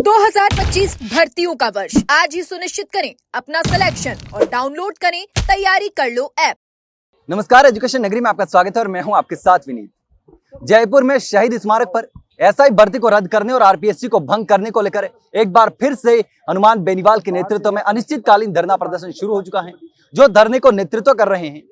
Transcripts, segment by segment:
2025 भर्तियों का वर्ष आज ही सुनिश्चित करें अपना सिलेक्शन और डाउनलोड करें तैयारी कर लो ऐप। नमस्कार, एजुकेशन नगरी में आपका स्वागत है और मैं हूं आपके साथ विनीत। जयपुर में शहीद स्मारक पर एसआई भर्ती को रद्द करने और आरपीएससी को भंग करने को लेकर एक बार फिर से हनुमान बेनीवाल के नेतृत्व में अनिश्चितकालीन धरना प्रदर्शन शुरू हो चुका है। जो धरने को नेतृत्व कर रहे हैं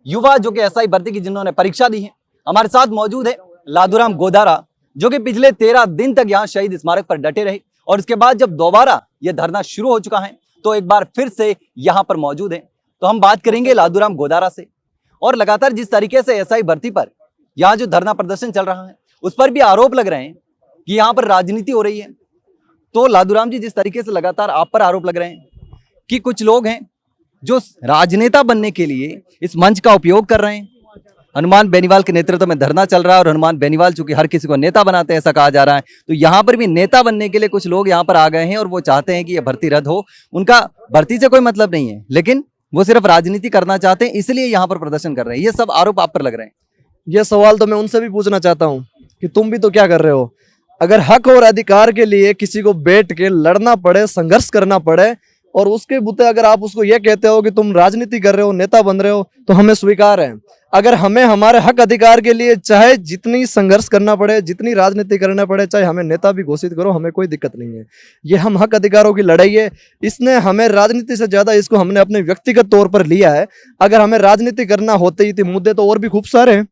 युवा जो कि एसआई भर्ती की जिन्होंने परीक्षा दी है। हमारे साथ मौजूद है लादूराम गोदारा, जो कि पिछले 13 दिन तक यहाँ शहीद स्मारक पर डटे रहे और इसके बाद जब दोबारा ये धरना शुरू हो चुका है तो एक बार फिर से यहाँ पर मौजूद है। तो हम बात करेंगे लादूराम गोदारा से और लगातार जिस तरीके से एसआई भर्ती पर यहाँ जो धरना प्रदर्शन चल रहा है उस पर भी आरोप लग रहे हैं कि यहाँ पर राजनीति हो रही है। तो लादूराम जी, जिस तरीके से लगातार आप पर आरोप लग रहे हैं कि कुछ लोग हैं जो राजनेता बनने के लिए इस मंच का उपयोग कर रहे हैं। हनुमान बेनीवाल के नेतृत्व में धरना चल रहा है और हनुमान बेनीवाल चूंकि हर किसी को नेता बनाते हैं ऐसा कहा जा रहा है, तो यहाँ पर भी नेता बनने के लिए कुछ लोग यहाँ पर आ गए हैं और वो चाहते हैं कि ये भर्ती रद्द हो। उनका भर्ती से कोई मतलब नहीं है, लेकिन वो सिर्फ राजनीति करना चाहते हैं, इसलिए यहाँ पर प्रदर्शन कर रहे हैं। ये सब आरोप आप पर लग रहे हैं। ये सवाल तो मैं उनसे भी पूछना चाहता हूँ कि तुम भी तो क्या कर रहे हो। अगर हक और अधिकार के लिए किसी को बैठ के लड़ना पड़े, संघर्ष करना पड़े और उसके बुते अगर आप उसको ये कहते हो कि तुम राजनीति कर रहे हो, नेता बन रहे हो, तो हमें स्वीकार है। अगर हमें हमारे हक अधिकार के लिए चाहे जितनी संघर्ष करना पड़े, जितनी राजनीति करना पड़े, चाहे हमें नेता भी घोषित करो, हमें कोई दिक्कत नहीं है। ये हम हक अधिकारों की लड़ाई है। इसने हमें राजनीति से ज्यादा इसको हमने अपने व्यक्तिगत तौर पर लिया है। अगर हमें राजनीति करना होते ही थे, मुद्दे तो और भी खूब सारे हैं।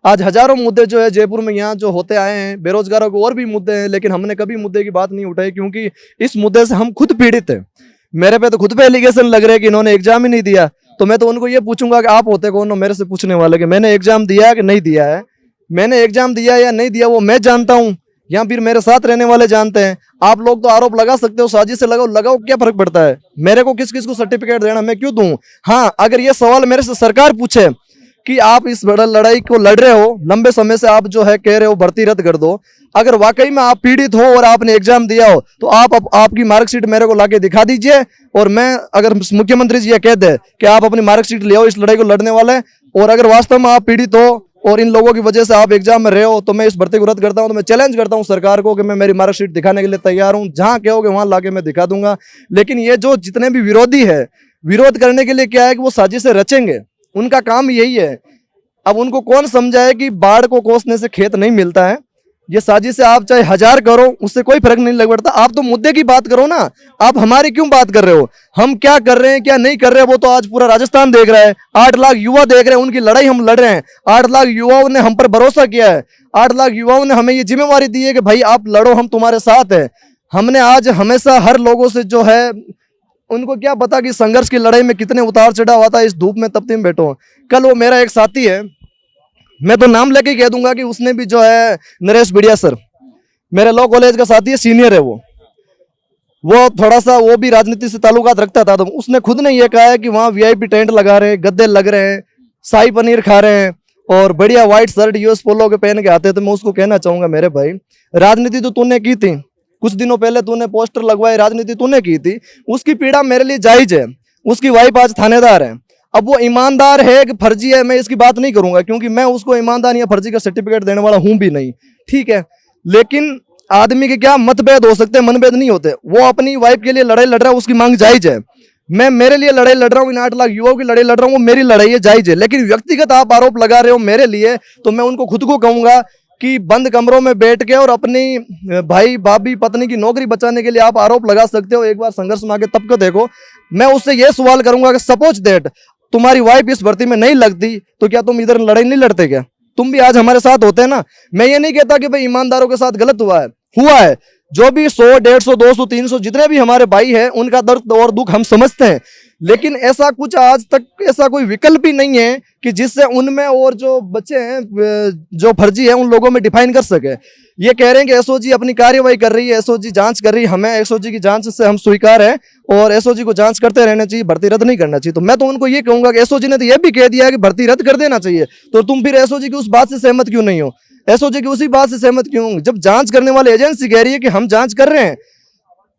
आज हजारों मुद्दे जो है जयपुर में यहाँ जो होते आए हैं, बेरोजगारों को और भी मुद्दे हैं, लेकिन हमने कभी मुद्दे की बात नहीं उठाई क्योंकि इस मुद्दे से हम खुद पीड़ित हैं। मेरे पे तो खुद पे एलिगेशन लग रहे हैं कि इन्होंने एग्जाम ही नहीं दिया। तो मैं तो उनको ये पूछूंगा कि आप होते कौन हो मेरे से पूछने वाले कि मैंने एग्जाम दिया है कि नहीं दिया है। मैंने एग्जाम दिया या नहीं दिया वो मैं जानता हूँ या फिर मेरे साथ रहने वाले जानते हैं। आप लोग तो आरोप लगा सकते हो, साजिश से लगाओ, क्या फर्क पड़ता है। मेरे को किस किस को सर्टिफिकेट देना, मैं क्यों दूं। हाँ, अगर ये सवाल मेरे से सरकार पूछे कि आप इस बड़ा लड़ाई को लड़ रहे हो, लंबे समय से आप जो है कह रहे हो भर्ती रद्द कर दो, अगर वाकई में आप पीड़ित हो और आपने एग्जाम दिया हो तो आपकी मार्कशीट मेरे को लाके दिखा दीजिए। और मैं अगर मुख्यमंत्री जी ये कह दे कि आप अपनी मार्कशीट ले आओ इस लड़ाई को लड़ने वाले, और अगर वास्तव में आप पीड़ित हो और इन लोगों की वजह से आप एग्जाम में रहे हो तो मैं इस भर्ती को रद्द करता हूं। तो मैं चैलेंज करता हूं सरकार को कि मैं मेरी मार्कशीट दिखाने के लिए तैयार हूं। जहां कहोगे वहां लाके मैं दिखा दूंगा। लेकिन ये जो जितने भी विरोधी है, विरोध करने के लिए क्या है कि वो साजिशें रचेंगे, उनका काम यही है। अब उनको कौन समझाए कि बाढ़ को कोसने से खेत नहीं मिलता है। ये साजिश से आप चाहे 1000 करो उससे कोई फर्क नहीं लग पड़ता। आप तो मुद्दे की बात करो ना, आप हमारी क्यों बात कर रहे हो। हम क्या कर रहे हैं क्या नहीं कर रहे हैं वो तो आज पूरा राजस्थान देख रहा है। 8 लाख युवा देख रहे हैं, उनकी लड़ाई हम लड़ रहे हैं। 8 लाख युवाओं ने हम पर भरोसा किया है। 8 लाख युवाओं ने हमें ये जिम्मेवारी दी है कि भाई आप लड़ो, हम तुम्हारे साथ है। हमने आज हमेशा हर लोगों से जो है, उनको क्या पता कि संघर्ष की लड़ाई में कितने उतार चढ़ाव आता है। इस धूप में तपती में बैठो। कल वो मेरा एक साथी है, मैं तो नाम लेके कह दूंगा कि उसने भी जो है, नरेश बिड़िया सर, मेरे लॉ कॉलेज का साथी है, सीनियर है। वो थोड़ा सा वो भी राजनीति से ताल्लुकात रखता था। तो उसने खुद ने ये कहा है कि वहाँ वीआईपी टेंट लगा रहे हैं, गद्दे लग रहे हैं, शाही पनीर खा रहे हैं और बढ़िया व्हाइट शर्ट यूएस पोलो के पहन के आते हैं। तो मैं उसको कहना चाहूंगा, मेरे भाई राजनीति तो तूने की थी, कुछ दिनों पहले तूने पोस्टर लगवाए, राजनीति तूने की थी, उसकी पीड़ा मेरे लिए जायज है। उसकी वाइफ आज थानेदार है। अब वो ईमानदार है कि फर्जी है, मैं इसकी बात नहीं करूंगा क्योंकि मैं उसको ईमानदार या फर्जी का सर्टिफिकेट देने वाला हूं भी नहीं, ठीक है। लेकिन आदमी के क्या मतभेद हो सकते हैं, मनभेद नहीं होते। वो अपनी वाइफ के लिए लड़ाई लड़ रहा है, उसकी मांग जायज है। मैं मेरे लिए लड़ाई लड़ रहा हूँ, इन 8 लाख युवाओं की लड़ाई लड़ रहा हूँ, वो मेरी लड़ाई है, जायज है। लेकिन व्यक्तिगत आप आरोप लगा रहे हो मेरे लिए, तो मैं उनको खुद को कहूंगा कि बंद कमरों में बैठ के और अपनी भाई भाभी पत्नी की नौकरी बचाने के लिए आप आरोप लगा सकते हो। एक बार संघर्ष में आके तब को देखो। मैं उससे ये सवाल करूंगा कि सपोज दैट तुम्हारी वाइफ इस भर्ती में नहीं लगती तो क्या तुम इधर लड़ाई नहीं लड़ते क्या? तुम भी आज हमारे साथ होते हैं ना। मैं ये नहीं कहता कि भाई ईमानदारों के साथ गलत हुआ है। जो भी 100, 150, 200, 300 जितने भी हमारे भाई हैं उनका दर्द और दुख हम समझते हैं। लेकिन ऐसा कुछ आज तक ऐसा कोई विकल्प ही नहीं है कि जिससे उनमें और जो बच्चे हैं जो फर्जी है उन लोगों में डिफाइन कर सके। ये कह रहे हैं कि एसओजी अपनी कार्यवाही कर रही है, एसओजी जांच कर रही है, हमें एसओजी की जांच से हम स्वीकार है और एसओजी को जांच करते रहना चाहिए, भर्ती रद्द नहीं करना चाहिए। तो मैं तो उनको ये कहूंगा कि एसओजी ने तो ये भी कह दिया है कि भर्ती रद्द कर देना चाहिए, तो तुम फिर एसओजी की उस बात से सहमत क्यों नहीं हो? एसओजी की उसी बात से सहमत क्यों? जब जांच करने वाली एजेंसी कह रही है कि हम जांच कर रहे हैं,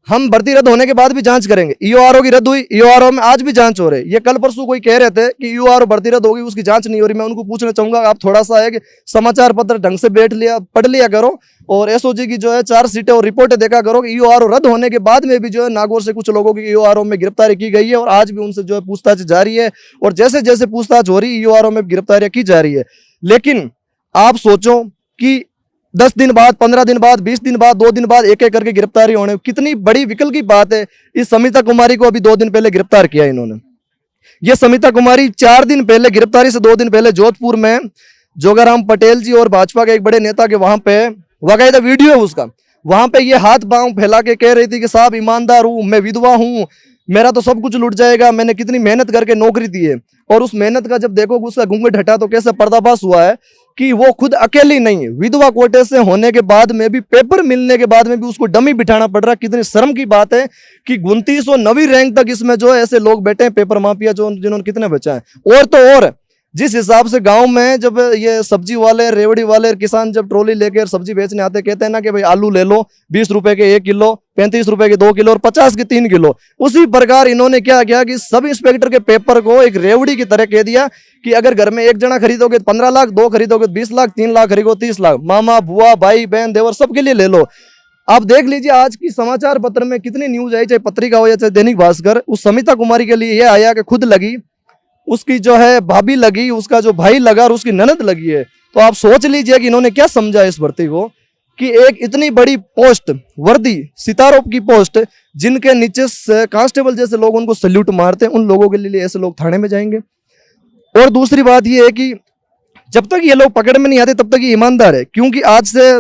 हम भर्ती रद्द होने के बाद भी जांच करेंगे। ईओआरओ की रद्द हुई, ईओआरओ में आज भी जांच हो रही है। ये कल परसों कोई कह रहे थे कि ईओआरओ भर्ती रद्द होगी, उसकी जांच नहीं हो रही। मैं उनको पूछना चाहूंगा, आप थोड़ा सा है कि समाचार पत्र ढंग से पढ़ लिया करो और एसओजी की जो है चार्जशीटें और रिपोर्टें देखा करो कि ईओआरओ रद्द होने के बाद में भी जो है नागौर से कुछ लोगों की ईओआरओ में गिरफ्तारी की गई है और आज भी उनसे जो है पूछताछ जारी है और जैसे जैसे पूछताछ हो रही है ईओआरओ में गिरफ्तारियां की जा रही है। लेकिन आप सोचो कि 10 दिन बाद, 15 दिन बाद, 20 दिन बाद, 2 दिन बाद एक एक करके गिरफ्तारी होने, कितनी बड़ी विकल की बात है। इस समिता कुमारी को अभी 2 दिन पहले गिरफ्तार किया इन्होंने। ये समिता कुमारी 4 दिन पहले, गिरफ्तारी से 2 दिन पहले जोधपुर में जोगाराम पटेल जी और भाजपा के एक बड़े नेता के वहां पे बाकायदा वीडियो है उसका, वहां पे ये हाथ पांव फैला के कह रही थी कि साहब ईमानदार हूं, मैं विधवा हूं, मेरा तो सब कुछ लूट जाएगा, मैंने कितनी मेहनत करके नौकरी दी है। और उस मेहनत का जब देखो उसका घूंघट हटा तो कैसे पर्दाफाश हुआ है कि वो खुद अकेली नहीं है। विधवा कोटे से होने के बाद में भी, पेपर मिलने के बाद में भी उसको डमी बिठाना पड़ रहा। कितनी शर्म की बात है कि 2909वीं रैंक तक इसमें जो है ऐसे लोग बैठे हैं, पेपर माफिया जो जिन्होंने कितने बचा है। और तो और जिस हिसाब से गांव में जब ये सब्जी वाले, रेवड़ी वाले, किसान जब ट्रॉली लेकर सब्जी बेचने आते, कहते हैं ना कि भाई आलू ले लो 20 रुपए के 1 किलो, 35 रुपए के 2 किलो और 50 के 3 किलो। उसी प्रकार इन्होंने क्या किया कि सब इंस्पेक्टर के पेपर को एक रेवड़ी की तरह कह दिया कि अगर घर में एक जना खरीदोगे 15 लाख, 2 खरीदोगे 20 लाख, 3 लाख खरीदो 30 लाख, मामा बुआ भाई बहन देवर सबके लिए ले लो। आप देख लीजिए आज की समाचार पत्र में कितनी न्यूज आई, चाहे पत्रिका हो या चाहे दैनिक भास्कर। उस समिता कुमारी के लिए यह आया कि खुद लगी, उसकी जो है भाभी लगी, उसका जो भाई लगा और उसकी ननद लगी है। तो आप सोच लीजिए कि इन्होंने क्या समझा इस भर्ती को कि एक इतनी बड़ी पोस्ट, वर्दी, सितारों की पोस्ट, जिनके नीचे कांस्टेबल जैसे लोग उनको सल्यूट मारते हैं, उन लोगों के लिए ऐसे लोग थाने में जाएंगे। और दूसरी बात ये है कि जब तक ये लोग पकड़ में नहीं आते तब तक ये ईमानदार है, क्योंकि आज से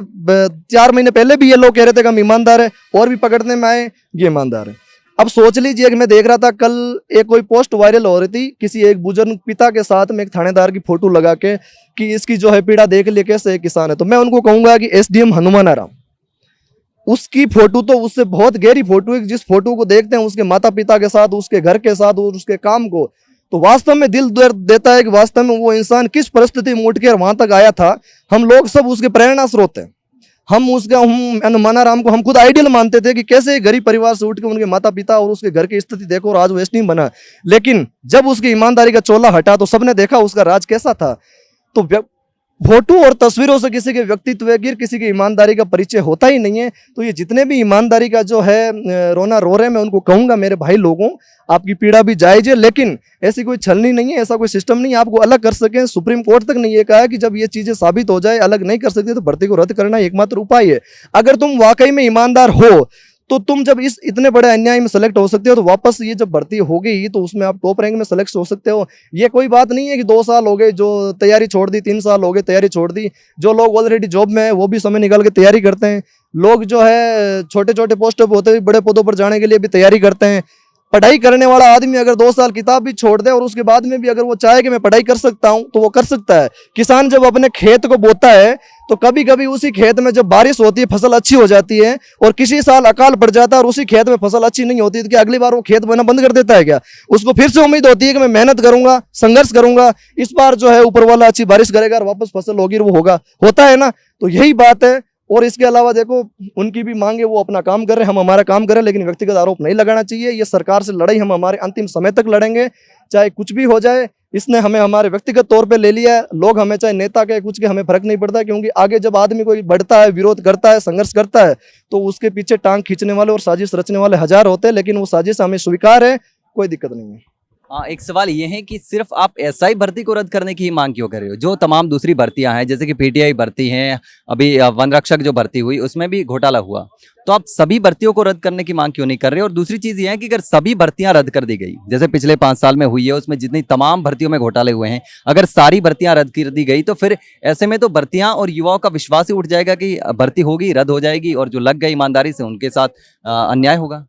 4 महीने पहले भी ये लोग कह रहे थे कि हम ईमानदार है और भी पकड़ने में आए, ये ईमानदार है। अब सोच लीजिए कि मैं देख रहा था कल एक कोई पोस्ट वायरल हो रही थी किसी एक बुजुर्ग पिता के साथ में एक थानेदार की फोटो लगा के कि इसकी जो है पीड़ा देख लिए कैसे एक किसान है। तो मैं उनको कहूंगा कि एसडीएम हनुमान आराम, उसकी फोटो तो उससे बहुत गहरी फोटो है। जिस फोटो को देखते हैं उसके माता पिता के साथ, उसके घर के साथ और उसके काम को, तो वास्तव में दिल दर्द देता है कि वास्तव में वो इंसान किस परिस्थिति में उठ कर वहां तक आया था। हम लोग सब उसके प्रेरणा स्रोत हैं। हम हनुमान राम को हम खुद आइडियल मानते थे कि कैसे गरीब परिवार से उठ के उनके माता पिता और उसके घर की स्थिति देखो और आज वो एसडीएम बना। लेकिन जब उसकी ईमानदारी का चोला हटा तो सबने देखा उसका राज कैसा था। तो फोटो और तस्वीरों से किसी के व्यक्तित्व गिर, किसी की ईमानदारी का परिचय होता ही नहीं है। तो ये जितने भी ईमानदारी का जो है रोना रो रहे हैं, मैं उनको कहूंगा मेरे भाई लोगों, आपकी पीड़ा भी जायज है, लेकिन ऐसी कोई छलनी नहीं है, ऐसा कोई सिस्टम नहीं है आपको अलग कर सके। सुप्रीम कोर्ट तक ने ये कहा है कि जब ये चीजें साबित हो जाए अलग नहीं कर सकते तो भर्ती को रद्द करना एकमात्र उपाय है। अगर तुम वाकई में ईमानदार हो तो तुम जब इस इतने बड़े अन्याय में सेलेक्ट हो सकते हो तो वापस ये जब भर्ती हो गई तो उसमें आप टॉप रैंक में सेलेक्ट हो सकते हो। ये कोई बात नहीं है कि 2 साल हो गए जो तैयारी छोड़ दी, 3 साल हो गए तैयारी छोड़ दी। जो लोग ऑलरेडी जॉब में है वो भी समय निकाल के तैयारी करते हैं। लोग जो है छोटे छोटे पोस्टों पर होते हुए बड़े पदों पर जाने के लिए भी तैयारी करते हैं। पढ़ाई करने वाला आदमी अगर 2 साल किताब भी छोड़ दे और उसके बाद में भी अगर वो चाहे कि मैं पढ़ाई कर सकता हूं तो वो कर सकता है। किसान जब अपने खेत को बोता है तो कभी कभी उसी खेत में जब बारिश होती है फसल अच्छी हो जाती है और किसी साल अकाल पड़ जाता है और उसी खेत में फसल अच्छी नहीं होती तो क्या अगली बार वो खेत बोना बंद कर देता है क्या? उसको फिर से उम्मीद होती है कि मैं मेहनत करूंगा, संघर्ष करूंगा, इस बार जो है ऊपर वाला अच्छी बारिश करेगा और वापस फसल होगी वो होगा, होता है ना। तो यही बात है। और इसके अलावा देखो उनकी भी मांग है, वो अपना काम कर रहे हैं, हम हमारा काम करें, लेकिन व्यक्तिगत आरोप नहीं लगाना चाहिए। ये सरकार से लड़ाई हम हमारे अंतिम समय तक लड़ेंगे, चाहे कुछ भी हो जाए। इसने हमें हमारे व्यक्तिगत तौर पे ले लिया है। लोग हमें चाहे नेता के कुछ के हमें फर्क नहीं पड़ता, क्योंकि आगे जब आदमी कोई बढ़ता है, विरोध करता है, संघर्ष करता है तो उसके पीछे टांग खींचने वाले और साजिश रचने वाले 1000 होते हैं, लेकिन वो साजिश हमें स्वीकार है, कोई दिक्कत नहीं है। हाँ, एक सवाल ये है कि सिर्फ आप एसआई भर्ती को रद्द करने की ही मांग क्यों कर रहे हो? जो तमाम दूसरी भर्तियां हैं जैसे कि पीटीआई भर्ती हैं, अभी वन रक्षक जो भर्ती हुई उसमें भी घोटाला हुआ, तो आप सभी भर्तियों को रद्द करने की मांग क्यों नहीं कर रहे? और दूसरी चीज ये है कि अगर सभी भर्तियां रद्द कर दी गई, जैसे पिछले 5 साल में हुई है, उसमें जितनी तमाम भर्तियों में घोटाले हुए हैं, अगर सारी भर्तियां रद्द कर दी गई तो फिर ऐसे में तो भर्तियां और युवाओं का विश्वास ही उठ जाएगा कि भर्ती होगी, रद्द हो जाएगी और जो लग गई ईमानदारी से उनके साथ अन्याय होगा।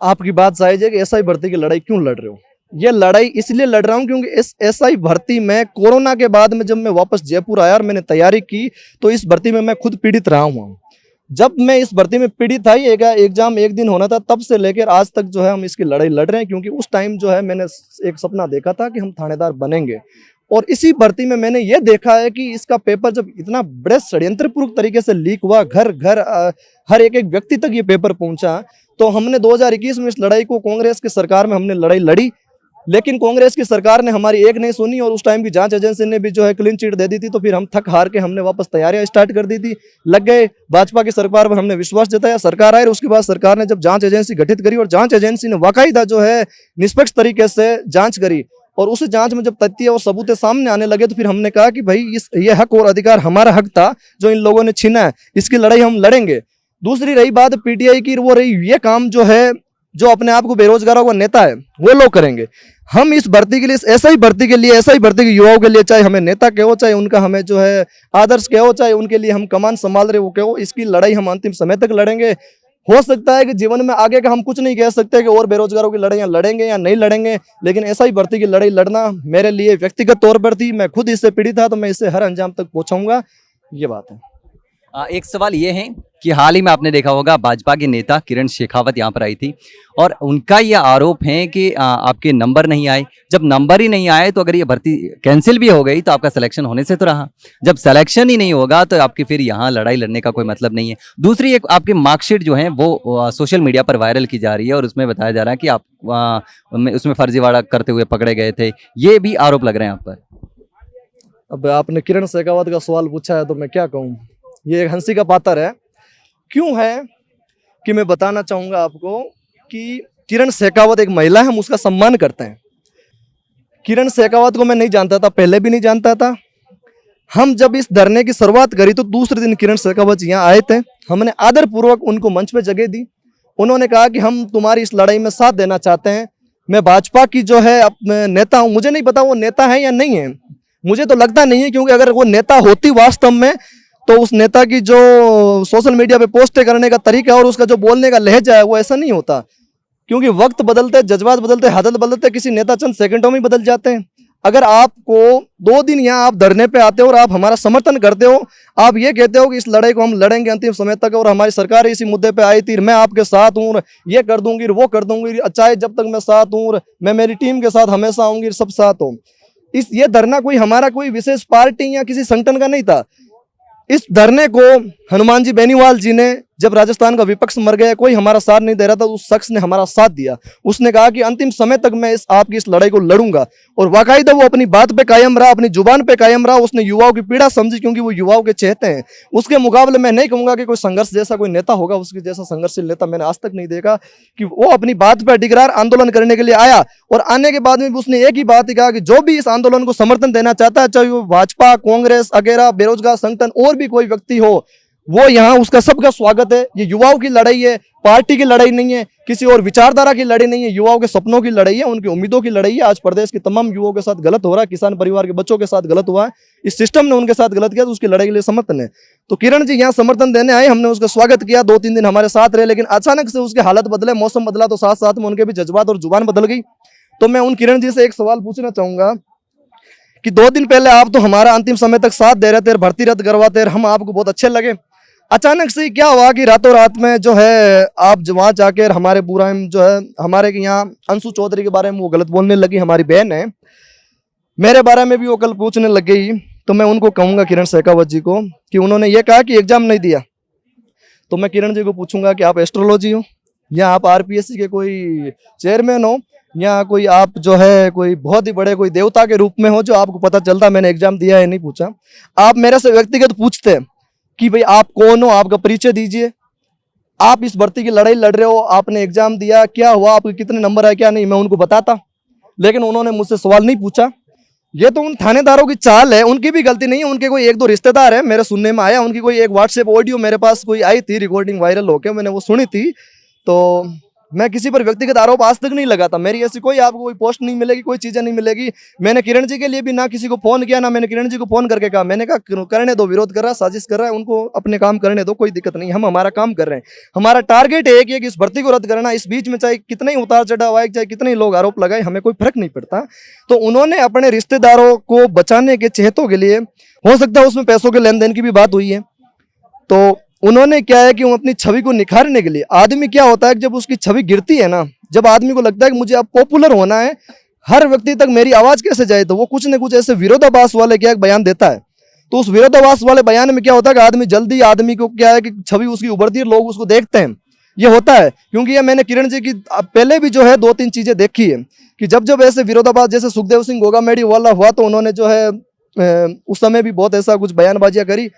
आपकी बात जायज है कि एसआई भर्ती की लड़ाई क्यों लड़ रहे हो? ये लड़ाई इसलिए लड़ रहा हूं क्योंकि इस एसआई भर्ती में कोरोना के बाद में जब मैं वापस जयपुर आया और मैंने तैयारी की तो इस भर्ती में मैं खुद पीड़ित रहा हूं। जब मैं इस भर्ती में पीड़ित था, ये एग्जाम एक दिन होना था, तब से लेकर आज तक जो है हम इसकी लड़ाई लड़ रहे हैं। क्योंकि उस टाइम जो है मैंने एक सपना देखा था कि हम थानेदार बनेंगे और इसी भर्ती में मैंने ये देखा है कि इसका पेपर जब इतना बड़े षड्यंत्रपूर्ण तरीके से लीक हुआ, घर घर हर एक एक व्यक्ति तक ये पेपर पहुंचा, तो हमने 2021 में इस लड़ाई को कांग्रेस की सरकार में हमने लड़ाई लड़ी, लेकिन कांग्रेस की सरकार ने हमारी एक नहीं सुनी और उस टाइम की जांच एजेंसी ने भी जो है क्लीन चिट दे दी थी। तो फिर हम थक हार के हमने वापस तैयारियां स्टार्ट कर दी थी, लग गए। भाजपा की सरकार पर हमने विश्वास जताया, सरकार आई, उसके बाद सरकार ने जब जांच एजेंसी गठित करी और जांच एजेंसी ने वाकायदा जो है निष्पक्ष तरीके से जांच करी, और उस जांच में जब तथ्य और सबूत सामने आने लगे तो फिर हमने कहा कि भाई ये हक और अधिकार हमारा हक था जो इन लोगों ने छीना है, इसकी लड़ाई हम लड़ेंगे। दूसरी रही बात पीटीआई की, वो रही ये काम जो है जो अपने आप को बेरोजगारों का नेता है वो लोग करेंगे। हम इस भर्ती के लिए, ऐसा ही भर्ती के युवाओं के लिए, चाहे हमें नेता कहो, चाहे उनका हमें जो है आदर्श कहो, चाहे उनके लिए हम कमान संभाल रहे वो कहो, इसकी लड़ाई हम अंतिम समय तक लड़ेंगे। हो सकता है कि जीवन में आगे का हम कुछ नहीं कह सकते कि और बेरोजगारों की लड़ाइयां लड़ेंगे या नहीं लड़ेंगे, लेकिन ऐसा ही भर्ती की लड़ाई लड़ना मेरे लिए व्यक्तिगत तौर पर थी। मैं खुद इससे पीड़ित था, तो मैं इससे हर अंजाम तक पहुंचाऊंगा, ये बात है। एक सवाल ये है कि हाल ही में आपने देखा होगा भाजपा के नेता किरण शेखावत यहाँ पर आई थी और उनका ये आरोप है कि आपके नंबर नहीं आए। जब नंबर ही नहीं आए तो अगर ये भर्ती कैंसिल भी हो गई तो आपका सिलेक्शन होने से तो रहा, जब सिलेक्शन ही नहीं होगा तो आपकी फिर यहाँ लड़ाई लड़ने का कोई मतलब नहीं है। दूसरी एक आपकी मार्कशीट जो है वो सोशल मीडिया पर वायरल की जा रही है और उसमें बताया जा रहा है कि आप उसमें फर्जीवाड़ा करते हुए पकड़े गए थे, ये भी आरोप लग रहे हैं आप पर। अब आपने किरण शेखावत का सवाल पूछा है तो मैं क्या कहूँ, ये एक हंसी का पात्र है। क्यों है कि मैं बताना चाहूंगा आपको कि किरण शेखावत एक महिला है, हम उसका सम्मान करते हैं। किरण शेखावत को मैं नहीं जानता था, पहले भी नहीं जानता था। हम जब इस धरने की शुरुआत करी तो दूसरे दिन किरण शेखावत यहाँ आए थे, हमने आदरपूर्वक उनको मंच पे जगह दी। उन्होंने कहा कि हम तुम्हारी इस लड़ाई में साथ देना चाहते हैं। मैं भाजपा की जो है नेता हूँ, मुझे नहीं पता वो नेता है या नहीं है, मुझे तो लगता नहीं है, क्योंकि अगर वो नेता होती वास्तव में तो उस नेता की जो सोशल मीडिया पे पोस्ट करने का तरीका और उसका जो बोलने का लहजा है वो ऐसा नहीं होता, क्योंकि वक्त बदलते, जज्बात बदलते, हालत बदलते, किसी नेता चंद सेकंडों में बदल जाते हैं। अगर आपको 2 दिन यहाँ आप धरने पे आते हो और आप हमारा समर्थन करते हो, आप ये कहते हो कि इस लड़ाई को हम लड़ेंगे अंतिम समय तक और हमारी सरकार इसी मुद्दे पे आई थी, मैं आपके साथ हूँ, ये कर दूंगी, वो कर दूंगी, चाहे जब तक मैं साथ हूँ, मैं मेरी टीम के साथ हमेशा आऊंगी, सब साथ हो। ये धरना कोई हमारा कोई विशेष पार्टी या किसी संगठन का नहीं था। इस धरने को हनुमान जी बेनीवाल जी ने, जब राजस्थान का विपक्ष मर गया, कोई हमारा साथ नहीं दे रहा था, उस शख्स ने हमारा साथ दिया। उसने कहा कि अंतिम समय तक मैं आपकी इस लड़ाई को लड़ूंगा, और वाकायदा वो अपनी बात पे कायम रहा, अपनी जुबान पे कायम रहा। उसने युवाओं की पीड़ा समझी, क्योंकि वो युवाओं के चहेते हैं। उसके मुकाबले मैं नहीं कहूंगा कि कोई संघर्ष जैसा कोई नेता होगा, उसके जैसा संघर्षशील नेता मैंने आज तक नहीं देखा, कि वो अपनी बात पर डिगरार आंदोलन करने के लिए आया, और आने के बाद में उसने एक ही बात ही कहा कि जो भी इस आंदोलन को समर्थन देना चाहता है, चाहे वो भाजपा, कांग्रेस वगैरह, बेरोजगार संगठन और भी कोई व्यक्ति हो, वो यहाँ उसका सबका स्वागत है। ये युवाओं की लड़ाई है, पार्टी की लड़ाई नहीं है, किसी और विचारधारा की लड़ाई नहीं है, युवाओं के सपनों की लड़ाई है, उनकी उम्मीदों की लड़ाई है। आज प्रदेश के तमाम युवाओं के साथ गलत हो रहा है, किसान परिवार के बच्चों के साथ गलत हुआ है, इस सिस्टम ने उनके साथ गलत किया, तो उसकी लड़ाई के लिए समर्थन है। तो किरण जी यहाँ समर्थन देने आए, हमने उसका स्वागत किया, 2-3 दिन हमारे साथ रहे, लेकिन अचानक से उसके हालत बदले, मौसम बदला, तो साथ साथ में उनके भी जज्बात और जुबान बदल गई। तो मैं उन किरण जी से एक सवाल पूछना चाहूंगा कि 2 दिन पहले आप तो हमारा अंतिम समय तक साथ दे रहे थे, भर्ती रद्द करवाते, हम आपको बहुत अच्छे लगे। अचानक से क्या हुआ कि रातों रात में जो है आप वहां जाकर हमारे पूरा जो है हमारे यहाँ अंशु चौधरी के बारे में वो गलत बोलने लगी, हमारी बहन है, मेरे बारे में भी वो कल पूछने लग गई। तो मैं उनको कहूंगा किरण शेखावत जी को कि उन्होंने ये कहा कि एग्जाम नहीं दिया, तो मैं किरण जी को पूछूंगा कि आप एस्ट्रोलॉजी हो या आप आरपीएससी के कोई चेयरमैन हो या कोई आप जो है कोई बहुत ही बड़े कोई देवता के रूप में हो जो आपको पता चलता मैंने एग्जाम दिया है नहीं पूछा। आप मेरे से व्यक्तिगत पूछते कि भाई आप कौन हो, आपका परिचय दीजिए, आप इस भर्ती की लड़ाई लड़ रहे हो, आपने एग्जाम दिया, क्या हुआ, आपके कितने नंबर आए क्या नहीं, मैं उनको बताता, लेकिन उन्होंने मुझसे सवाल नहीं पूछा। ये तो उन थानेदारों की चाल है, उनकी भी गलती नहीं है, उनके कोई 1-2 रिश्तेदार है, मेरे सुनने में आया, उनकी कोई एक व्हाट्सएप ऑडियो मेरे पास कोई आई थी, रिकॉर्डिंग वायरल होकर मैंने वो सुनी थी। तो मैं किसी पर व्यक्तिगत आरोप आज तक नहीं लगाता, मेरी ऐसी कोई आपको कोई पोस्ट नहीं मिलेगी, कोई चीजें नहीं मिलेगी। मैंने किरण जी के लिए भी ना किसी को फोन किया, ना मैंने किरण जी को फोन करके कहा, मैंने कहा करने दो, विरोध कर रहा है, साजिश कर रहा है, उनको अपने काम करने दो, कोई दिक्कत नहीं, हम हमारा काम कर रहे हैं। हमारा टारगेट है कि इस भर्ती को रद्द करना। इस बीच में चाहे कितने ही उतार चढ़ाव आए, चाहे कितने ही लोग आरोप लगाए, हमें कोई फर्क नहीं पड़ता। तो उन्होंने अपने रिश्तेदारों को बचाने के चहेतों के लिए, हो सकता है उसमें पैसों के लेन देन की भी बात हुई है, तो उन्होंने क्या है कि वो अपनी छवि को निखारने के लिए, आदमी क्या होता है जब उसकी छवि गिरती है ना, जब आदमी को लगता है कि मुझे अब पॉपुलर होना है, हर व्यक्ति तक मेरी आवाज कैसे जाए, तो वो कुछ न कुछ ऐसे विरोधाभास वाले क्या एक बयान देता है। तो उस विरोधाभास वाले बयान में क्या होता है कि आदमी जल्दी, आदमी को क्या है कि छवि उसकी उभरती है, लोग उसको देखते हैं, ये होता है। क्योंकि ये मैंने किरण जी की पहले भी जो है 2-3 चीजें देखी है कि जब जब ऐसे विरोधाभास, जैसे सुखदेव सिंह गोगामेडी वाला हुआ, तो उन्होंने जो है उस समय भी बहुत ऐसा कुछ बयानबाजियां करी।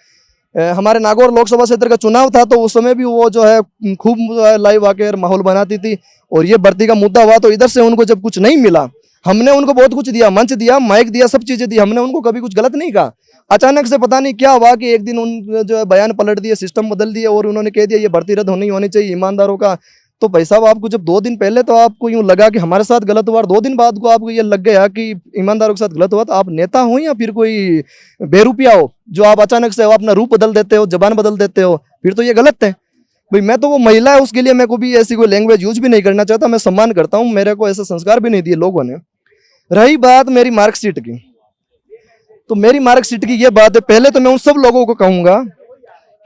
हमारे नागौर लोकसभा क्षेत्र का चुनाव था, तो उस समय भी वो जो है खूब लाइव आकर माहौल बनाती थी। और ये भर्ती का मुद्दा हुआ, तो इधर से उनको जब कुछ नहीं मिला, हमने उनको बहुत कुछ दिया, मंच दिया, माइक दिया, सब चीजें दी, हमने उनको कभी कुछ गलत नहीं कहा। अचानक से पता नहीं क्या हुआ कि एक दिन उन जो है बयान पलट दिए, सिस्टम बदल दिए और उन्होंने कह दिया ये भर्ती रद्द होनी चाहिए ईमानदारों का। तो भाई साहब, आपको जब 2 दिन पहले तो आपको यूं लगा कि हमारे साथ गलत हुआ, और 2 दिन बाद को आपको ये लग गया कि ईमानदारों के साथ गलत हुआ, तो आप नेता हो या फिर कोई बेरुपिया हो जो आप अचानक से अपना रूप बदल देते हो, जबान बदल देते हो, फिर तो ये गलत है। भाई मैं तो वो महिला है, उसके लिए मैं को भी ऐसी कोई लैंग्वेज यूज भी नहीं करना चाहता, मैं सम्मान करता हूँ, मेरे को ऐसे संस्कार भी नहीं दिए लोगों ने। रही बात मेरी मार्कशीट की, तो मेरी मार्कशीट की ये बात है, पहले तो मैं उन सब लोगों को कहूंगा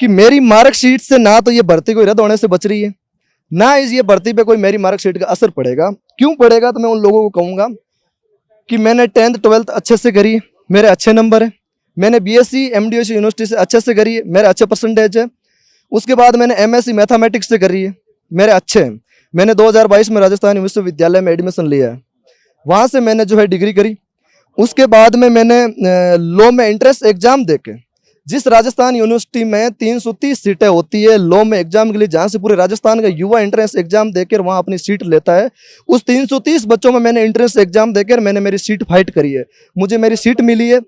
कि मेरी मार्कशीट से ना तो ये भर्ती कोई रद्द होने से बच रही है, ना इस ये भर्ती पे कोई मेरी मार्कशीट का असर पड़ेगा। क्यों पड़ेगा, तो मैं उन लोगों को कहूंगा कि मैंने 10th 12th अच्छे से करी है, मेरे अच्छे नंबर है। मैंने BSc MDOC यूनिवर्सिटी से अच्छे से करी है, मेरे अच्छे परसेंटेज है। उसके बाद मैंने MSc मैथमेटिक्स से करी है, मेरे अच्छे हैं। मैंने 2022 में राजस्थान विश्वविद्यालय में एडमिशन लिया है, वहाँ से मैंने जो है डिग्री करी। उसके बाद में मैंने लॉ में एंट्रेंस एग्जाम देके, जिस राजस्थान यूनिवर्सिटी में 330 सीटें होती है लॉ में एग्जाम के लिए, जहाँ से पूरे राजस्थान का युवा एंट्रेंस एग्जाम देकर वहाँ अपनी सीट लेता है, उस 330 बच्चों में मैंने एंट्रेंस एग्जाम देकर मैंने मेरी सीट फाइट करी है, मुझे मेरी सीट मिली है।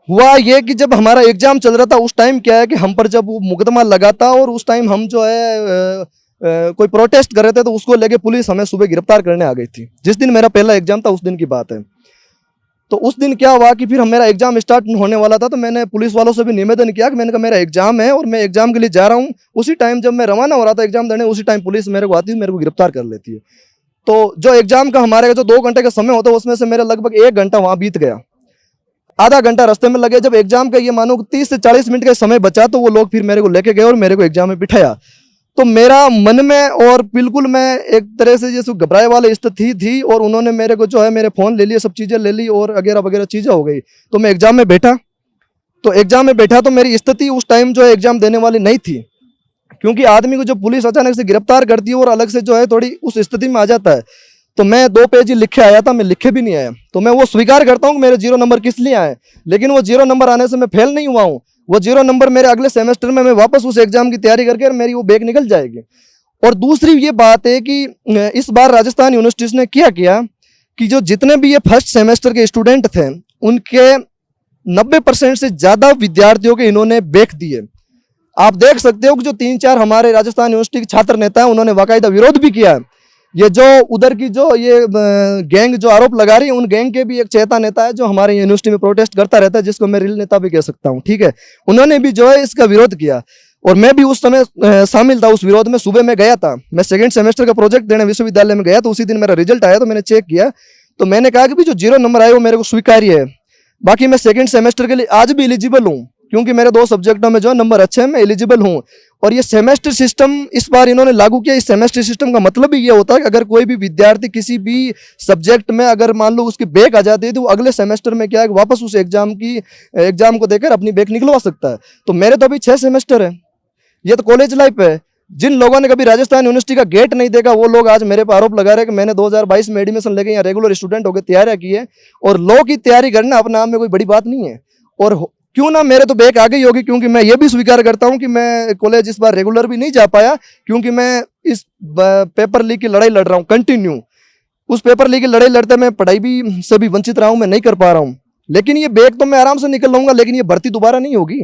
हुआ ये कि जब हमारा एग्जाम चल रहा था, उस टाइम क्या है कि हम पर जब वो मुकदमा लगा था, और उस टाइम हम जो है कोई प्रोटेस्ट कर रहे थे, तो उसको लेके पुलिस हमें सुबह गिरफ्तार करने आ गई थी। जिस दिन मेरा पहला एग्जाम था उस दिन की बात है। तो उस दिन क्या हुआ कि फिर मेरा एग्जाम स्टार्ट होने वाला था, तो मैंने पुलिस वालों से भी निवेदन किया कि मैंने कहा मेरा एग्जाम है और मैं एग्जाम के लिए जा रहा हूँ। उसी टाइम जब मैं रवाना हो रहा था एग्जाम देने, उसी टाइम पुलिस मेरे को आती है, मेरे को गिरफ्तार कर लेती है। तो जो एग्जाम का हमारे जो 2 घंटे का समय होता है, उसमें से मेरा लगभग 1 घंटा वहाँ बीत गया, आधा घंटा रास्ते में लगे। जब एग्जाम का ये मानो 30 से 40 मिनट का समय बचा, तो वो लोग फिर मेरे को लेके गए और मेरे को एग्जाम में बिठाया। तो मेरा मन में और बिल्कुल मैं एक तरह से जैसे घबराए वाली स्थिति थी, और उन्होंने मेरे को जो है मेरे फ़ोन ले लिए, सब चीज़ें ले ली और वगैरह वगैरह चीज़ें हो गई। तो मैं एग्जाम में बैठा, तो मेरी स्थिति उस टाइम जो है एग्जाम देने वाली नहीं थी, क्योंकि आदमी को जब पुलिस अचानक से गिरफ्तार करती है और अलग से जो है थोड़ी उस स्थिति में आ जाता है। तो मैं 2 पेज ही लिखे आया था, मैं लिखे भी नहीं आया। तो मैं वो स्वीकार करता हूँ कि मेरे 0 नंबर किस लिए आए, लेकिन वो 0 नंबर आने से मैं फेल नहीं हुआ हूँ। वो 0 नंबर मेरे अगले सेमेस्टर में मैं वापस उस एग्जाम की तैयारी करके मेरी वो बैक निकल जाएगी। और दूसरी ये बात है कि इस बार राजस्थान यूनिवर्सिटी ने क्या किया कि जो जितने भी ये फर्स्ट सेमेस्टर के स्टूडेंट थे, उनके 90% से ज़्यादा विद्यार्थियों के इन्होंने बैक दिए। आप देख सकते हो कि जो 3-4 हमारे राजस्थान यूनिवर्सिटी के छात्र नेता हैं, उन्होंने बाकायदा विरोध भी किया। ये जो उधर की जो ये गैंग जो आरोप लगा रही है, उन गैंग के भी एक चेता नेता है जो हमारे यूनिवर्सिटी में प्रोटेस्ट करता रहता है, जिसको मैं रिल नेता भी कह सकता हूँ, ठीक है। उन्होंने भी जो है इसका विरोध किया, और मैं भी उस समय शामिल था उस विरोध में। सुबह मैं गया था, मैं 2nd सेमेस्टर का प्रोजेक्ट देने विश्वविद्यालय में गया, तो उसी दिन मेरा रिजल्ट आया, तो मैंने चेक किया, तो मैंने कहा कि भी जो 0 नंबर आए वो मेरे को स्वीकार्य है। बाकी मैं 2nd सेमेस्टर के लिए आज भी एलिजिबल हूँ, क्योंकि मेरे 2 सब्जेक्टों में जो नंबर अच्छे हैं, मैं एलिजिबल हूँ। और ये सेमेस्टर सिस्टम इस बार इन्होंने लागू किया। इस सेमेस्टर सिस्टम का मतलब ही ये होता है कि अगर कोई भी विद्यार्थी किसी भी सब्जेक्ट में अगर मान लो उसकी बैक आ जाती है, तो वो अगले सेमेस्टर में क्या है वापस उस एग्जाम को देकर अपनी बैक निकलवा सकता है। तो मेरे तो अभी 6 सेमेस्टर है, ये तो कॉलेज लाइफ है। जिन लोगों ने कभी राजस्थान यूनिवर्सिटी का गेट नहीं देखा, वो लोग आज मेरे पर आरोप लगा रहे हैं कि मैंने 2022 में एडमिशन लेके यहाँ रेगुलर स्टूडेंट होकर तैयारियां की है। और लॉ की तैयारी करना अपने आप में कोई बड़ी बात नहीं है। और क्यों ना मेरे तो बैक आ गई होगी, क्योंकि मैं ये भी स्वीकार करता हूँ कि मैं कॉलेज इस बार रेगुलर भी नहीं जा पाया, क्योंकि मैं इस पेपर लीक की लड़ाई लड़ रहा हूँ कंटिन्यू। उस पेपर लीक की लड़ाई लड़ते मैं पढ़ाई भी से भी वंचित रहा हूँ, मैं नहीं कर पा रहा हूँ। लेकिन ये बैक तो मैं आराम से निकल लूंगा, लेकिन ये भर्ती दोबारा नहीं होगी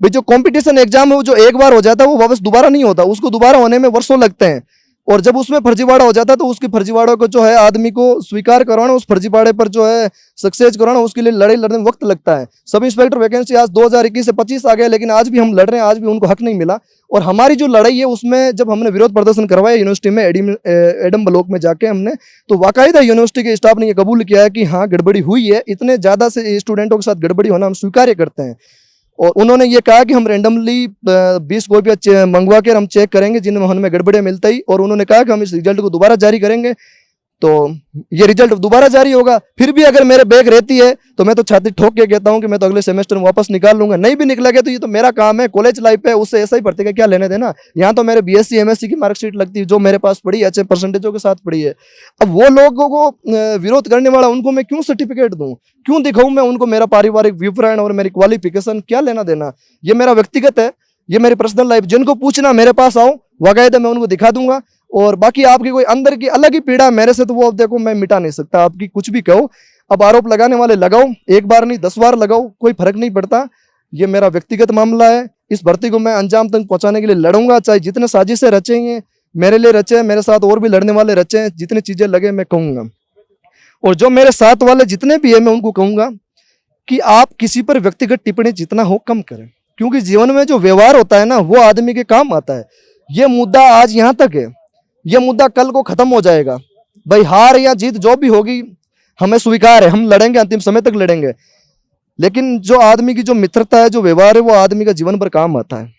भाई। जो कंपटीशन एग्जाम है वो जो एक बार हो जाता है वो वापस दोबारा नहीं होता, उसको दोबारा होने में वर्षों लगते हैं। और जब उसमें फर्जीवाड़ा हो जाता है तो उसके फर्जीवाड़ों को जो है आदमी को स्वीकार करवाना, उस फर्जीवाड़े पर जो है सक्सेस करवाना, उसके लिए लड़ाई लड़ने में वक्त लगता है। सब इंस्पेक्टर वैकेंसी आज 2021 से 25 आ गए, लेकिन आज भी हम लड़ रहे हैं, आज भी उनको हक नहीं मिला। और हमारी जो लड़ाई है उसमें जब हमने विरोध प्रदर्शन करवाया यूनिवर्सिटी में एडम ब्लॉक में जाके हमने, तो बाकायदा यूनिवर्सिटी के स्टाफ ने ये कबूल किया है कि हाँ गड़बड़ी हुई है, इतने ज़्यादा से स्टूडेंटों के साथ गड़बड़ी होना हम स्वीकार करते हैं। और उन्होंने ये कहा कि हम रेंडमली 20 कॉपियाँ मंगवा कर हम चेक करेंगे जिनमें हमें गड़बड़ियाँ मिलता ही, और उन्होंने कहा कि हम इस रिजल्ट को दोबारा जारी करेंगे। तो ये रिजल्ट दोबारा जारी होगा। फिर भी अगर मेरे बैक रहती है तो मैं तो छाती ठोक के कहता हूँ कि मैं तो अगले सेमेस्टर में वापस निकाल लूंगा। नहीं भी निकला गया तो ये तो मेरा काम है, कॉलेज लाइफ है, उससे ऐसा ही भर्ती का क्या लेने देना। यहाँ तो मेरे बीएससी एमएससी की मार्कशीट लगती है जो मेरे पास पड़ी है, अच्छे परसेंटेजों के साथ पड़ी है। अब वो लोगों को विरोध करने वाला, उनको मैं क्यों सर्टिफिकेट दूं, क्यों दिखाऊं मैं उनको मेरा पारिवारिक विवरण और मेरी क्वालिफिकेशन, क्या लेना देना। ये मेरा व्यक्तिगत है, ये मेरी पर्सनल लाइफ। जिनको पूछना मेरे पास आओ, बाकायदा मैं उनको दिखा दूंगा। और बाकी आपकी कोई अंदर की अलग ही पीड़ा मेरे से, तो वो अब देखो मैं मिटा नहीं सकता। आपकी कुछ भी कहो, अब आरोप लगाने वाले लगाओ, एक बार नहीं 10 बार लगाओ, कोई फर्क नहीं पड़ता। ये मेरा व्यक्तिगत मामला है। इस भर्ती को मैं अंजाम तक पहुंचाने के लिए लड़ूंगा, चाहे जितने साजिशें रचेंगे मेरे लिए रचे, मेरे साथ और भी लड़ने वाले रचे, जितनी चीजें लगे मैं कहूंगा। और जो मेरे साथ वाले जितने भी है मैं उनको कहूंगा कि आप किसी पर व्यक्तिगत टिप्पणी जितना हो कम करें, क्योंकि जीवन में जो व्यवहार होता है ना वो आदमी के काम आता है। ये मुद्दा आज यहाँ तक है, ये मुद्दा कल को खत्म हो जाएगा। भाई हार या जीत जो भी होगी हमें स्वीकार है, हम लड़ेंगे, अंतिम समय तक लड़ेंगे। लेकिन जो आदमी की जो मित्रता है, जो व्यवहार है, वो आदमी का जीवन पर काम आता है।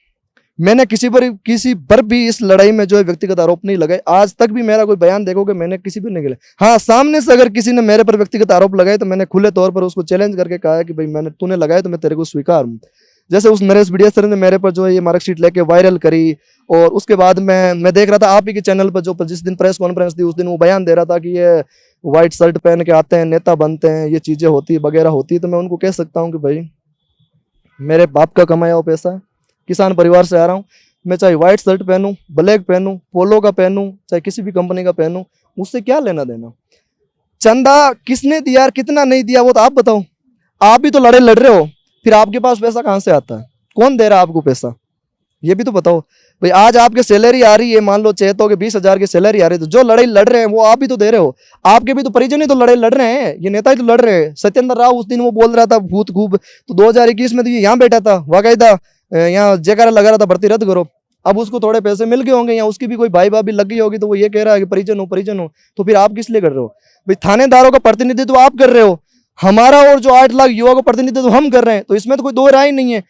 मैंने किसी पर भी इस लड़ाई में जो है व्यक्तिगत आरोप नहीं लगाए। आज तक भी मेरा कोई बयान देखोगे मैंने किसी पर नहीं लगाया। हाँ, सामने से अगर किसी ने मेरे पर व्यक्तिगत आरोप लगाए तो मैंने खुले तौर पर उसको चैलेंज करके कहा है कि भाई तूने लगाए तो मैं तेरे को स्वीकार हूँ। जैसे उस नरेश बिडिया सर ने मेरे पर जो है ये मार्कशीट लेके वायरल करी, और उसके बाद मैं देख रहा था आप ही के चैनल पर जो जिस दिन प्रेस कॉन्फ्रेंस थी उस दिन वो बयान दे रहा था कि ये व्हाइट शर्ट पहन के आते हैं, नेता बनते हैं, ये चीजें होती वगैरह होती। तो मैं उनको कह सकता हूँ कि भाई मेरे बाप का कमाया हुआ पैसा है, किसान परिवार से आ रहा हूँ, मैं चाहे व्हाइट शर्ट पहनूं, ब्लैक पहनूं, पोलो का पहनूं, चाहे किसी भी कंपनी का पहनूं, उससे क्या लेना देना। चंदा किसने दिया, कितना नहीं दिया, वो तो आप बताओ। आप भी तो लड़ रहे हो, फिर आपके पास पैसा कहाँ से आता है, कौन दे रहा है आपको पैसा, ये भी तो बताओ। भाई आज आपके सैलरी आ रही है, मान लो चेतो के 20,000 की सैलरी आ रही है, तो जो लड़ाई लड़ रहे हैं वो आप भी तो दे रहे हो। आपके भी तो परिजन ही तो लड़ाई लड़ रहे हैं, ये नेता ही तो लड़ रहे हैं। सत्येंद्र राव उस दिन वो बोल रहा था भूत खूब, तो 2021 में तो ये यहाँ बैठा था, बाकायदा यहाँ जयकारा लगा रहा था भर्ती रद्द करो। अब उसको थोड़े पैसे मिल गए होंगे, या उसकी भी कोई भाई भाभी लग गई होगी, तो वो ये कह रहा है कि परिजन हो, तो फिर आप किस लिए कर रहे हो। भाई थानेदारों का प्रतिनिधित्व आप कर रहे हो, हमारा और जो 8 लाख युवा का प्रतिनिधित्व हम कर रहे हैं, तो इसमें तो कोई दो राय नहीं है।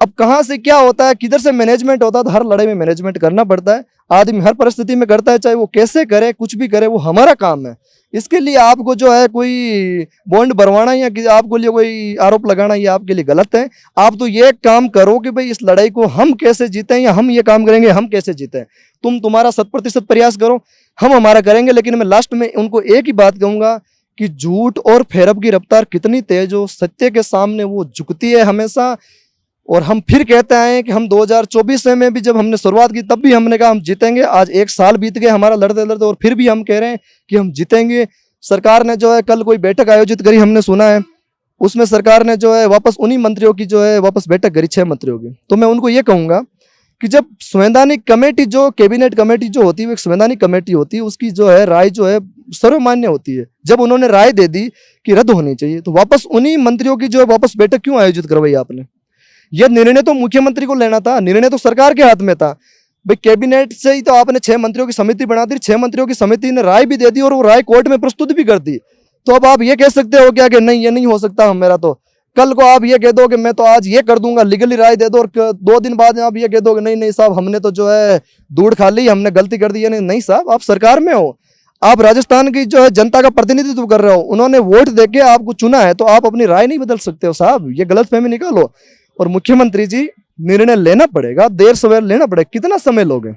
अब कहाँ से क्या होता है, किधर से मैनेजमेंट होता है, तो हर लड़ाई में मैनेजमेंट करना पड़ता है। आदमी हर परिस्थिति में करता है, चाहे वो कैसे करे, कुछ भी करे, वो हमारा काम है। इसके लिए आपको जो है कोई बॉन्ड भरवाना या आपको लिए कोई आरोप लगाना, ये आपके लिए गलत है। आप तो ये काम करो कि भाई इस लड़ाई को हम कैसे जीतें, या हम ये काम करेंगे हम कैसे जीतें। तुम्हारा 100% प्रयास करो, हम हमारा करेंगे। लेकिन मैं लास्ट में उनको एक ही बात कहूंगा कि झूठ और फेरब की रफ्तार कितनी तेज हो, सत्य के सामने वो झुकती है हमेशा। और हम फिर कहते आए हैं कि हम 2024 में भी जब हमने शुरुआत की तब भी हमने कहा हम जीतेंगे। आज 1 साल बीत गए हमारा लड़ते लड़ते, और फिर भी हम कह रहे हैं कि हम जीतेंगे। सरकार ने जो है कल कोई बैठक आयोजित करी, हमने सुना है, उसमें सरकार ने जो है वापस उन्हीं मंत्रियों की जो है वापस बैठक करी, 6 मंत्रियों की। तो मैं उनको ये कहूंगा कि जब संवैधानिक कमेटी, जो कैबिनेट कमेटी जो होती है, वो एक संवैधानिक कमेटी होती है, उसकी जो है राय जो है सर्वमान्य होती है। जब उन्होंने राय दे दी कि रद्द होनी चाहिए, तो वापस उन्हीं मंत्रियों की जो है वापस बैठक क्यों आयोजित करवाई आपने। यह निर्णय तो मुख्यमंत्री को लेना था, निर्णय तो सरकार के हाथ में था। भाई कैबिनेट से ही तो आपने 6 मंत्रियों की समिति बना दी, 6 मंत्रियों की समिति ने राय भी दे दी और वो राय कोर्ट में प्रस्तुत भी कर दी। तो अब आप ये कह सकते हो क्या कि नहीं ये नहीं हो सकता मेरा, तो कल को आप ये कह दो कि मैं तो आज ये कर दूंगा, लीगली राय दे दो, और 2 दिन बाद आप ये कह दो कि नहीं साहब हमने तो जो है दूड़ खा ली, हमने गलती कर दी। नहीं साहब, आप सरकार में हो, आप राजस्थान की जो है जनता का प्रतिनिधित्व कर रहे हो, उन्होंने वोट देके आपको चुना है, तो आप अपनी राय नहीं बदल सकते हो साहब, ये गलतफहमी निकालो। और मुख्यमंत्री जी निर्णय लेना पड़ेगा, देर सवेर लेना पड़ेगा। कितना समय लोगे,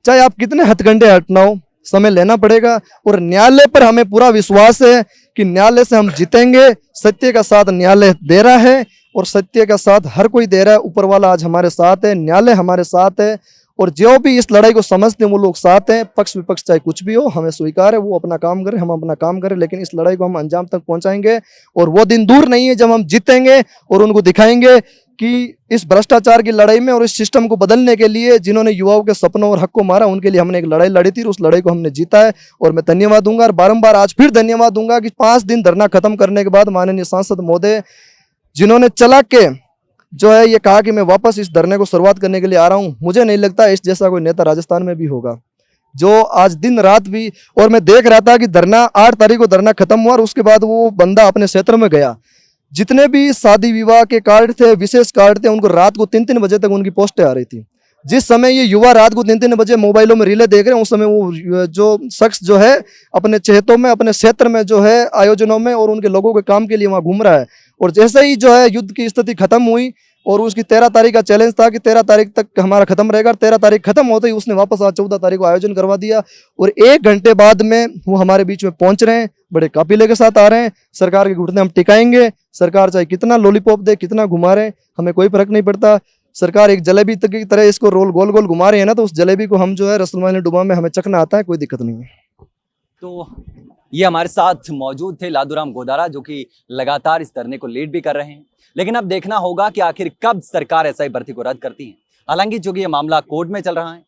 चाहे आप कितने हथकंडे हटनाओ, समय लेना पड़ेगा। और न्यायालय पर हमें पूरा विश्वास है कि न्यायालय से हम जीतेंगे। सत्य का साथ न्यायालय दे रहा है, और सत्य का साथ हर कोई दे रहा है। ऊपर वाला आज हमारे साथ है, न्यायालय हमारे साथ है, और जो भी इस लड़ाई को समझते हैं वो लोग साथ हैं। पक्ष विपक्ष चाहे कुछ भी हो, हमें स्वीकार है, वो अपना काम करें, हम अपना काम करें, लेकिन इस लड़ाई को हम अंजाम तक पहुंचाएंगे। और वो दिन दूर नहीं है जब हम जीतेंगे और उनको दिखाएंगे कि इस भ्रष्टाचार की लड़ाई में और इस सिस्टम को बदलने के लिए जिन्होंने युवाओं के सपनों और हक को मारा, उनके लिए हमने एक लड़ाई लड़ी थी, उस लड़ाई को हमने जीता है। और मैं धन्यवाद दूंगा, और बारंबार आज फिर धन्यवाद दूंगा कि 5 दिन धरना खत्म करने के बाद माननीय सांसद महोदय जिन्होंने चला के जो है ये कहा कि मैं वापस इस धरने को शुरुआत करने के लिए आ रहा हूं। मुझे नहीं लगता इस जैसा कोई नेता राजस्थान में भी होगा जो आज दिन रात भी। और मैं देख रहा था कि धरना 8 तारीख को धरना खत्म हुआ, और उसके बाद वो बंदा अपने क्षेत्र में गया। जितने भी शादी विवाह के कार्ड थे, विशेष कार्ड थे, उनको रात को 3-3 बजे तक उनकी पोस्टें आ रही थी। जिस समय ये युवा रात को 3-3 बजे मोबाइलों में रीले देख रहे हैं, उस समय वो जो शख्स जो है अपने चहेतों में, अपने क्षेत्र में जो है आयोजनों में और उनके लोगों के काम के लिए वहाँ घूम रहा है। और जैसे ही जो है युद्ध की स्थिति खत्म हुई और उसकी 13 तारीख का चैलेंज था कि 13 तारीख तक हमारा खत्म रहेगा, 13 तारीख खत्म होते ही उसने वापस आज 14 तारीख को आयोजन करवा दिया और 1 घंटे बाद में वो हमारे बीच में पहुंच रहे हैं, बड़े काफिले के साथ आ रहे हैं। सरकार के घुटने हम टिकाएंगे, सरकार चाहे कितना लॉलीपॉप दे, कितना घुमा रहे, हमें कोई फर्क नहीं पड़ता। सरकार एक जलेबी की तरह इसको रोल गोल गोल घुमा रही है ना, तो उस जलेबी को हम जो है रसलमानी डुबा में हमें चखना आता है, कोई दिक्कत नहीं है। तो ये हमारे साथ मौजूद थे लादूराम गोदारा, जो कि लगातार इस धरने को लीड भी कर रहे हैं। लेकिन अब देखना होगा कि आखिर कब सरकार एसआई भर्ती को रद्द करती है। हालांकि चूंकि ये मामला कोर्ट में चल रहा है,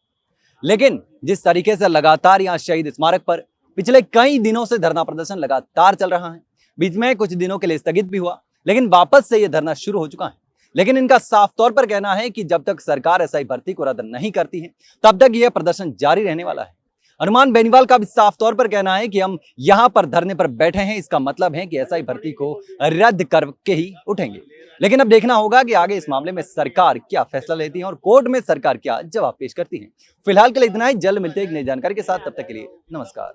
लेकिन जिस तरीके से लगातार यहाँ शहीद स्मारक पर पिछले कई दिनों से धरना प्रदर्शन लगातार चल रहा है, बीच में कुछ दिनों के लिए स्थगित भी हुआ, लेकिन वापस से ये धरना शुरू हो चुका है। लेकिन इनका साफ तौर पर कहना है कि जब तक सरकार एसआई भर्ती को रद्द नहीं करती है, तब तक यह प्रदर्शन जारी रहने वाला है। हनुमान बेनीवाल का भी साफ तौर पर कहना है कि हम यहां पर धरने पर बैठे हैं, इसका मतलब है कि एसआई भर्ती को रद्द करके ही उठेंगे। लेकिन अब देखना होगा कि आगे इस मामले में सरकार क्या फैसला लेती है और कोर्ट में सरकार क्या जवाब पेश करती है। फिलहाल के लिए इतना ही, जल्द मिलते हैं एक नई जानकारी के साथ, तब तक के लिए नमस्कार।